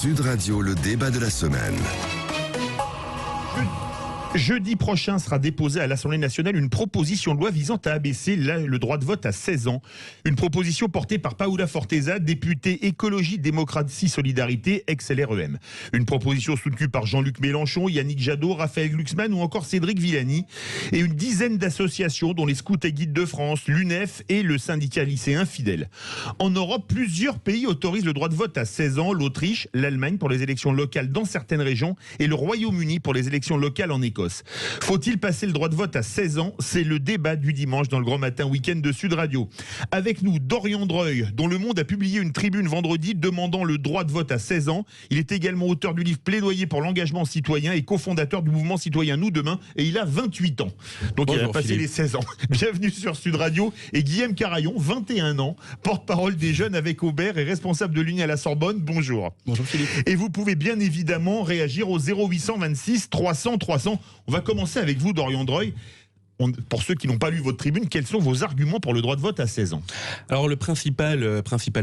Sud Radio, le débat de la semaine. Jeudi prochain sera déposée à l'Assemblée nationale une proposition de loi visant à abaisser le droit de vote à 16 ans. Une proposition portée par Paola Forteza, députée Écologie, Démocratie, Solidarité, ex-LREM. Une proposition soutenue par Jean-Luc Mélenchon, Yannick Jadot, Raphaël Glucksmann ou encore Cédric Villani. Et une dizaine d'associations dont les Scouts et Guides de France, l'UNEF et le syndicat lycéen Fidèle. En Europe, plusieurs pays autorisent le droit de vote à 16 ans. L'Autriche, l'Allemagne pour les élections locales dans certaines régions et le Royaume-Uni pour les élections locales en Écosse. Faut-il passer le droit de vote à 16 ans? C'est le débat du dimanche dans le Grand Matin Week-end de Sud Radio. Avec nous, Dorian Dreuil, dont Le Monde a publié une tribune vendredi demandant le droit de vote à 16 ans. Il est également auteur du livre Plaidoyer pour l'engagement citoyen et cofondateur du mouvement citoyen Nous Demain. Et il a 28 ans. Donc bonjour, il a passé Philippe. Les 16 ans. Bienvenue sur Sud Radio. Et Guillaume Carayon, 21 ans, porte-parole des jeunes avec Aubert et responsable de l'Uni à la Sorbonne. Bonjour. Bonjour Philippe. Et vous pouvez bien évidemment réagir au 0826 300 300. On va commencer avec vous, Dorian Dreuil. Pour ceux qui n'ont pas lu votre tribune, quels sont vos arguments pour le droit de vote à 16 ans? Alors le principal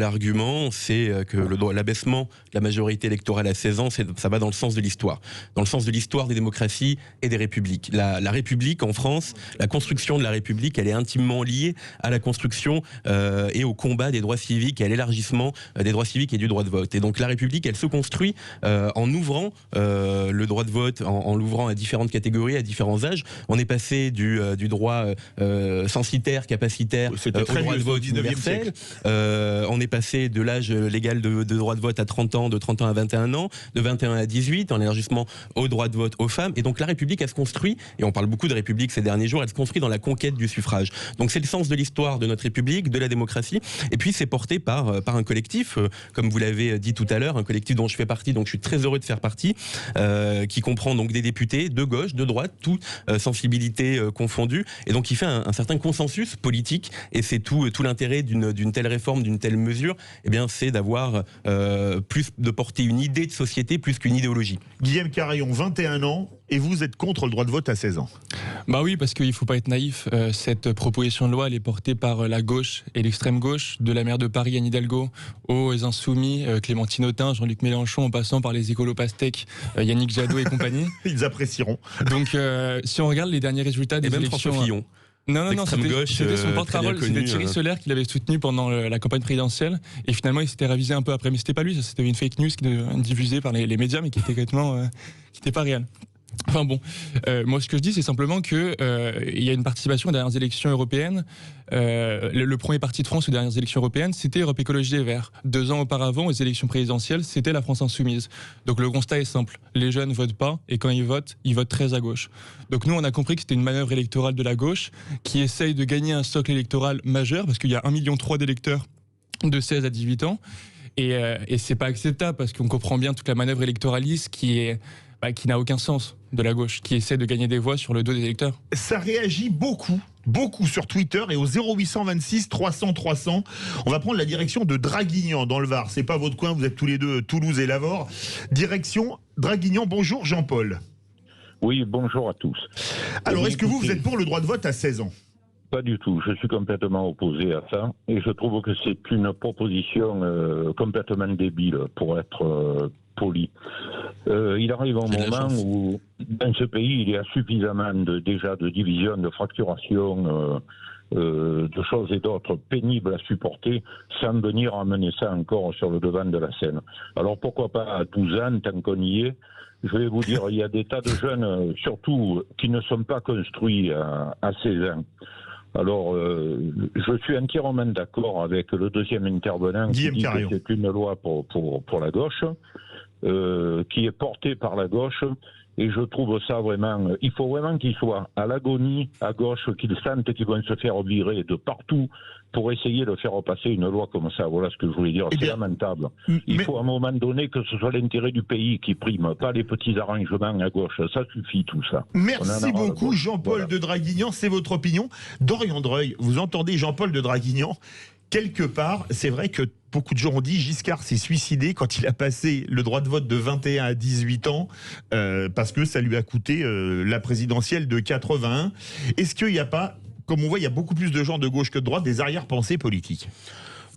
argument, c'est que l'abaissement de la majorité électorale à 16 ans, ça va dans le sens de l'histoire. Dans le sens de l'histoire des démocraties et des républiques. La République en France, la construction de la République, elle est intimement liée à la construction et au combat des droits civiques et à l'élargissement des droits civiques et du droit de vote. Et donc la République, elle se construit en ouvrant le droit de vote, en l'ouvrant à différentes catégories, à différents âges. On est passé du droit censitaire, capacitaire, au droit de vote universel. On est passé de l'âge légal de droit de vote à 30 ans, de 30 ans à 21 ans, de 21 à 18, en élargissement au droit de vote aux femmes. Et donc la République, elle se construit, et on parle beaucoup de République ces derniers jours, elle se construit dans la conquête du suffrage. Donc c'est le sens de l'histoire de notre République, de la démocratie, et puis c'est porté par un collectif, comme vous l'avez dit tout à l'heure, un collectif dont je fais partie, donc je suis très heureux de faire partie, qui comprend donc des députés de gauche, de droite, toute sensibilité confondue, et donc il fait un certain consensus politique, et c'est tout l'intérêt d'une telle réforme, d'une telle mesure, eh bien c'est d'avoir de porter une idée de société plus qu'une idéologie. Guillaume Carayon, 21 ans, et vous êtes contre le droit de vote à 16 ans? Bah oui, parce qu'il ne faut pas être naïf. Cette proposition de loi, elle est portée par la gauche et l'extrême gauche, de la maire de Paris, Anne Hidalgo, aux Insoumis, Clémentine Autain, Jean-Luc Mélenchon, en passant par les écolos pastèques, Yannick Jadot et compagnie. Ils apprécieront. Donc, si on regarde les derniers résultats des élections... François Fillon. Non, c'était son porte-parole, c'était Thierry Solaire qui l'avait soutenu pendant la campagne présidentielle, et finalement il s'était révisé un peu après, mais c'était pas lui, c'était une fake news diffusée par les médias, mais qui était complètement, qui n'était pas réelle. Enfin bon, moi ce que je dis c'est simplement que il y a une participation aux dernières élections européennes. Le premier parti de France aux dernières élections européennes, c'était Europe Écologie Les Verts. 2 ans auparavant, aux élections présidentielles, c'était la France Insoumise. Donc le constat est simple, les jeunes votent pas, et quand ils votent très à gauche. Donc nous on a compris que c'était une manœuvre électorale de la gauche qui essaye de gagner un socle électoral majeur, parce qu'il y a 1,3 million d'électeurs de 16 à 18 ans, et c'est pas acceptable, parce qu'on comprend bien toute la manœuvre électoraliste qui n'a aucun sens de la gauche, qui essaie de gagner des voix sur le dos des électeurs. Ça réagit beaucoup sur Twitter, et au 0826 300 300. On va prendre la direction de Draguignan dans le Var. C'est pas votre coin, vous êtes tous les deux Toulouse et Lavore. Direction Draguignan. Bonjour Jean-Paul. Oui, bonjour à tous. Alors, est-ce que vous êtes pour le droit de vote à 16 ans? Pas du tout, je suis complètement opposé à ça, et je trouve que c'est une proposition complètement débile, pour être poli. Il arrive un moment où, dans ce pays, il y a suffisamment déjà de divisions, de fracturations, de choses et d'autres pénibles à supporter, sans venir amener ça encore sur le devant de la scène. Alors pourquoi pas à 12 ans, tant qu'on y est? Je vais vous dire, il y a des tas de jeunes, surtout, qui ne sont pas construits à 16 ans. Alors, je suis entièrement d'accord avec le deuxième intervenant qui dit que c'est une loi pour la gauche, qui est portée par la gauche, et je trouve ça vraiment... Il faut vraiment qu'ils soient à l'agonie, à gauche, qu'ils sentent qu'ils vont se faire virer de partout pour essayer de faire passer une loi comme ça. Voilà ce que je voulais dire. C'est lamentable. Il faut à un moment donné que ce soit l'intérêt du pays qui prime, pas les petits arrangements à gauche. Ça suffit tout ça. Merci beaucoup Jean-Paul de Draguignan, c'est votre opinion. Dorian Dreuil, vous entendez Jean-Paul de Draguignan? Quelque part, c'est vrai que beaucoup de gens ont dit Giscard s'est suicidé quand il a passé le droit de vote de 21 à 18 ans parce que ça lui a coûté la présidentielle de 81. Est-ce qu'il n'y a pas, comme on voit, il y a beaucoup plus de gens de gauche que de droite, des arrière-pensées politiques?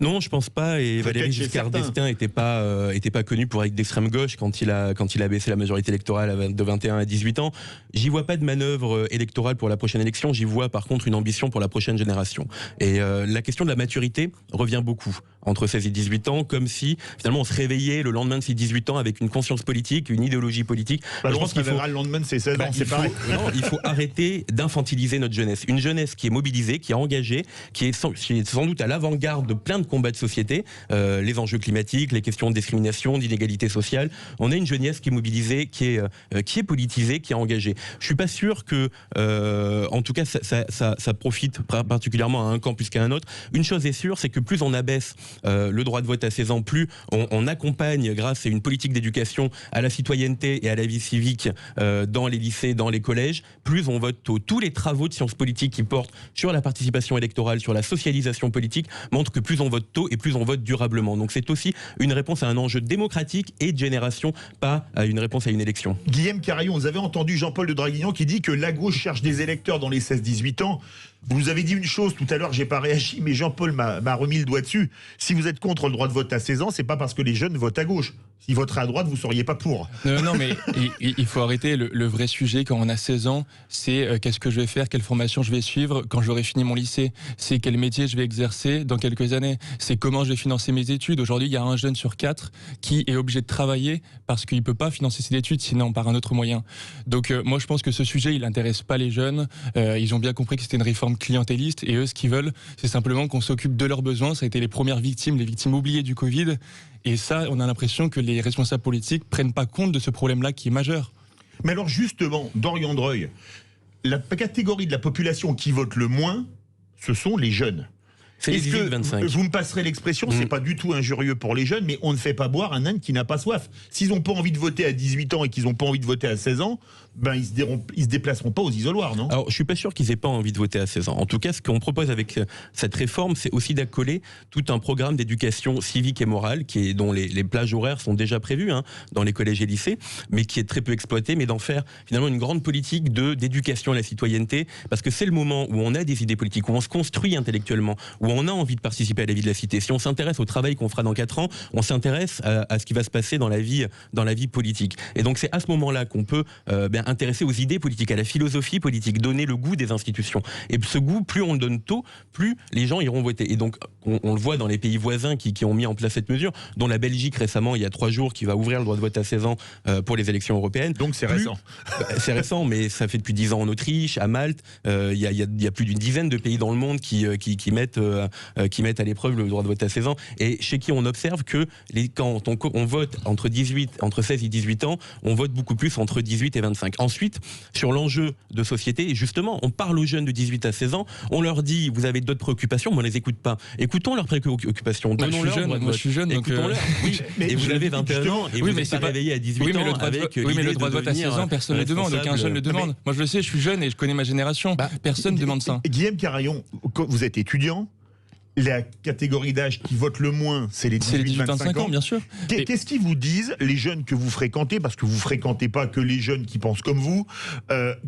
Non, je pense pas. Et Valéry Giscard d'Estaing n'était pas connu pour être d'extrême gauche quand il a baissé la majorité électorale de 21 à 18 ans. J'y vois pas de manœuvre électorale pour la prochaine élection. J'y vois par contre une ambition pour la prochaine génération. Et la question de la maturité revient beaucoup entre 16 et 18 ans, comme si finalement on se réveillait le lendemain de ces 18 ans avec une conscience politique, une idéologie politique. Je pense qu'il faut le lendemain de ces 16 ans, c'est pareil. Non, il faut arrêter d'infantiliser notre jeunesse. Une jeunesse qui est mobilisée, qui est engagée, qui est sans doute à l'avant-garde de plein de combats de société, les enjeux climatiques, les questions de discrimination, d'inégalité sociale. On a une jeunesse qui est mobilisée, qui est politisée, qui est engagée. Je suis pas sûr que, en tout cas, ça profite particulièrement à un camp plus qu'à un autre. Une chose est sûre, c'est que plus on abaisse le droit de vote à 16 ans, plus on accompagne, grâce à une politique d'éducation, à la citoyenneté et à la vie civique dans les lycées, dans les collèges, plus on vote tôt. Tous les travaux de sciences politiques qui portent sur la participation électorale, sur la socialisation politique, montrent que plus on vote tôt et plus on vote durablement. Donc c'est aussi une réponse à un enjeu démocratique et de génération, pas à une réponse à une élection. Guillaume Carayon, vous avez entendu Jean-Paul de Draguignan qui dit que la gauche cherche des électeurs dans les 16-18 ans. Vous avez dit une chose tout à l'heure, j'ai pas réagi, mais Jean-Paul m'a remis le doigt dessus. Si vous êtes contre le droit de vote à 16 ans, c'est pas parce que les jeunes votent à gauche. S'ils voteraient à droite, vous seriez pas pour. Non, mais il faut arrêter. Le vrai sujet quand on a 16 ans, c'est qu'est-ce que je vais faire, quelle formation je vais suivre quand j'aurai fini mon lycée. C'est quel métier je vais exercer dans quelques années. C'est comment je vais financer mes études. Aujourd'hui, il y a un jeune sur 4 qui est obligé de travailler parce qu'il peut pas financer ses études sinon par un autre moyen. Donc moi, je pense que ce sujet, il intéresse pas les jeunes. Ils ont bien compris que c'était une réforme clientéliste et eux, ce qu'ils veulent, c'est simplement qu'on s'occupe de leurs besoins. Ça a été les premières victimes, les victimes oubliées du Covid. Et ça, on a l'impression que les responsables politiques prennent pas compte de ce problème-là qui est majeur. Mais alors justement, Dorian Dreuil, la catégorie de la population qui vote le moins, ce sont les jeunes. C'est les 18-25. Vous me passerez l'expression, c'est pas du tout injurieux pour les jeunes, mais on ne fait pas boire un âne qui n'a pas soif. S'ils n'ont pas envie de voter à 18 ans et qu'ils n'ont pas envie de voter à 16 ans, ben ils se déplaceront pas aux isoloirs, non? Alors, je suis pas sûr qu'ils aient pas envie de voter à 16 ans. En tout cas, ce qu'on propose avec cette réforme, c'est aussi d'accoler tout un programme d'éducation civique et morale dont les plages horaires sont déjà prévues dans les collèges et lycées, mais qui est très peu exploité, mais d'en faire finalement une grande politique d'éducation à la citoyenneté, parce que c'est le moment où on a des idées politiques, où on se construit intellectuellement, où on a envie de participer à la vie de la cité. Si on s'intéresse au travail qu'on fera dans 4 ans, on s'intéresse à ce qui va se passer dans la vie politique. Et donc c'est à ce moment-là qu'on peut intéresser aux idées politiques, à la philosophie politique, donner le goût des institutions. Et ce goût, plus on le donne tôt, plus les gens iront voter. Et donc on le voit dans les pays voisins qui ont mis en place cette mesure, dont la Belgique récemment, il y a 3 jours, qui va ouvrir le droit de vote à 16 ans pour les élections européennes. Donc c'est récent. C'est récent, mais ça fait depuis 10 ans en Autriche, à Malte. Il y a plus d'une dizaine de pays dans le monde qui mettent à l'épreuve le droit de vote à 16 ans, et chez qui on observe que quand on vote entre 16 et 18 ans, on vote beaucoup plus entre 18 et 25. Ensuite, sur l'enjeu de société, justement, on parle aux jeunes de 18 à 16 ans, on leur dit, vous avez d'autres préoccupations, mais on les écoute pas. Écoutons leurs préoccupations. Moi, je suis jeune, donc... Oui, et vous avez 21 ans, et vous n'êtes pas réveillé à 18 ans avec mais le droit de vote à 16 ans, personne ne le demande, aucun jeune ne le demande. Moi, je le sais, je suis jeune et je connais ma génération. Personne ne demande ça. Guillaume Carayon, vous êtes étudiant, la catégorie d'âge qui vote le moins, c'est les 18-25 ans, bien sûr. Qu'est-ce qu'ils vous disent, les jeunes que vous fréquentez, parce que vous fréquentez pas que les jeunes qui pensent comme vous,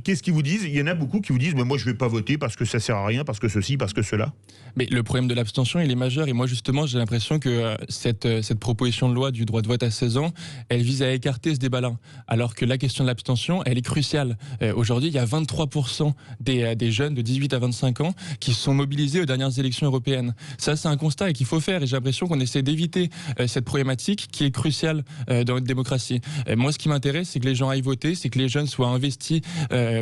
qu'est-ce qu'ils vous disent? Il y en a beaucoup qui vous disent, mais moi je vais pas voter parce que ça sert à rien, parce que ceci, parce que cela. Mais le problème de l'abstention, il est majeur, et moi justement j'ai l'impression que cette proposition de loi du droit de vote à 16 ans, elle vise à écarter ce débat-là, alors que la question de l'abstention, elle est cruciale. Aujourd'hui, il y a 23% des jeunes de 18 à 25 ans qui sont mobilisés aux dernières élections européennes. Ça, c'est un constat et qu'il faut faire, et j'ai l'impression qu'on essaie d'éviter cette problématique qui est cruciale dans notre démocratie. Moi, ce qui m'intéresse, c'est que les gens aillent voter, c'est que les jeunes soient investis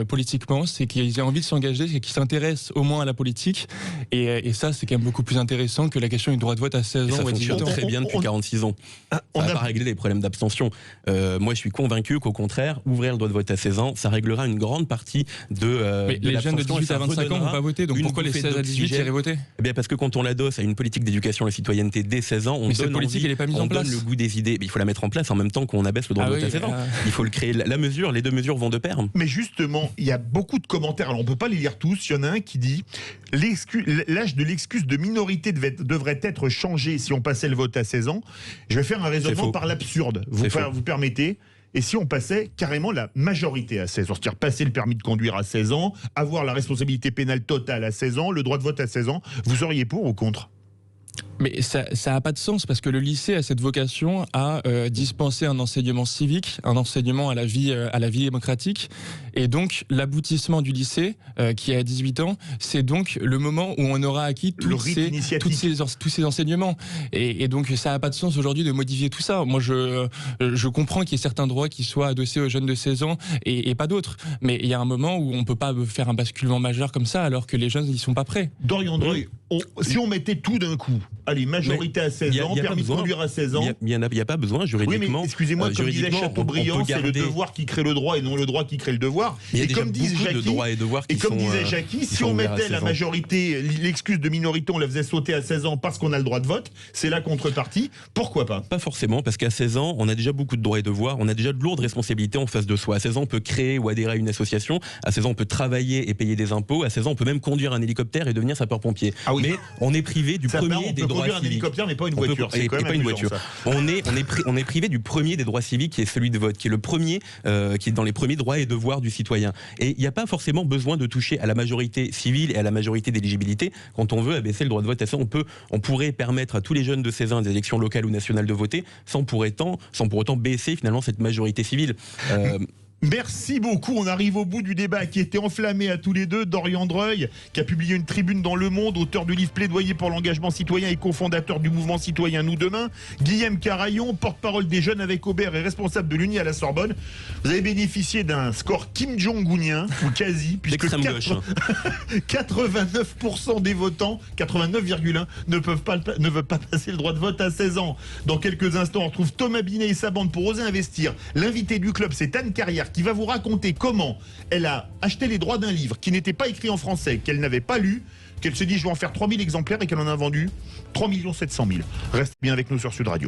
politiquement, c'est qu'ils aient envie de s'engager, c'est qu'ils s'intéressent au moins à la politique, et ça, c'est quand même beaucoup plus intéressant que la question du droit de vote à 16 ans. Ça fonctionne très bien depuis 46 ans. Ça n'a pas réglé les problèmes d'abstention. Moi, je suis convaincu qu'au contraire, ouvrir le droit de vote à 16 ans, ça réglera une grande partie mais les jeunes de 18 à 25 ans ne vont pas voter, donc pourquoi les 16 à 18 iraient voter? Eh bien, parce que quand on l'adosse à une politique d'éducation à la citoyenneté dès 16 ans, on donne le goût des idées. Mais il faut la mettre en place en même temps qu'on abaisse le droit de vote à 16 ans. Il faut le créer. Les deux mesures vont de pair. Mais justement, il y a beaucoup de commentaires. Alors, on peut pas les lire tous. Il y en a un qui dit l'âge de l'excuse de minorité devrait être changé si on passait le vote à 16 ans. Je vais faire un raisonnement par l'absurde. Vous permettez? Et si on passait carrément la majorité à 16 ans, c'est-à-dire passer le permis de conduire à 16 ans, avoir la responsabilité pénale totale à 16 ans, le droit de vote à 16 ans, vous seriez pour ou contre? Mais ça n'a pas de sens parce que le lycée a cette vocation à dispenser un enseignement civique, un enseignement à la vie démocratique. Et donc, l'aboutissement du lycée, qui est à 18 ans, c'est donc le moment où on aura acquis tous ces enseignements. Et donc, ça n'a pas de sens aujourd'hui de modifier tout ça. Moi, je comprends qu'il y ait certains droits qui soient adossés aux jeunes de 16 ans et pas d'autres. Mais il y a un moment où on ne peut pas faire un basculement majeur comme ça alors que les jeunes n'y sont pas prêts. Dorian Dreuil, si on mettait tout d'un coup, allez, majorité à 16 ans, permis de conduire à 16 ans. Il n'y a pas besoin juridiquement. Oui, mais excusez-moi, comme disait Chateaubriand, c'est le devoir qui crée le droit et non le droit qui crée le devoir. Et comme disait Jackie, si on mettait la majorité, l'excuse de minorité, on la faisait sauter à 16 ans parce qu'on a le droit de vote, c'est la contrepartie. Pourquoi pas? Pas forcément, parce qu'à 16 ans, on a déjà beaucoup de droits et devoirs, on a déjà de lourdes responsabilités en face de soi. À 16 ans, on peut créer ou adhérer à une association. À 16 ans, on peut travailler et payer des impôts. À 16 ans, on peut même conduire un hélicoptère et devenir sapeur-pompier. Ah oui. Mais on est privé du premier des droits civiques. Un hélicoptère, mais pas une voiture. C'est quand même pas une voiture. On est privé du premier des droits civiques, qui est celui de vote, qui est le premier, qui est dans les premiers droits et devoirs du citoyen. Et il n'y a pas forcément besoin de toucher à la majorité civile et à la majorité d'éligibilité. Quand on veut abaisser le droit de vote à ça, on pourrait permettre à tous les jeunes de 16 ans des élections locales ou nationales de voter sans pour autant baisser finalement cette majorité civile. Merci beaucoup. On arrive au bout du débat qui était enflammé à tous les deux. Dorian Dreuil, qui a publié une tribune dans Le Monde, auteur du livre Plaidoyer pour l'engagement citoyen et cofondateur du mouvement citoyen Nous Demain. Guillaume Carayon, porte-parole des jeunes avec Aubert et responsable de l'Uni à la Sorbonne. Vous avez bénéficié d'un score Kim Jong-unien, ou quasi, puisque 89% des votants, 89,1, ne veulent pas passer le droit de vote à 16 ans. Dans quelques instants, on retrouve Thomas Binet et sa bande pour oser investir. L'invité du club, c'est Anne Carrière, qui va vous raconter comment elle a acheté les droits d'un livre qui n'était pas écrit en français, qu'elle n'avait pas lu, qu'elle se dit je vais en faire 3000 exemplaires et qu'elle en a vendu 3 700 000. Restez bien avec nous sur Sud Radio.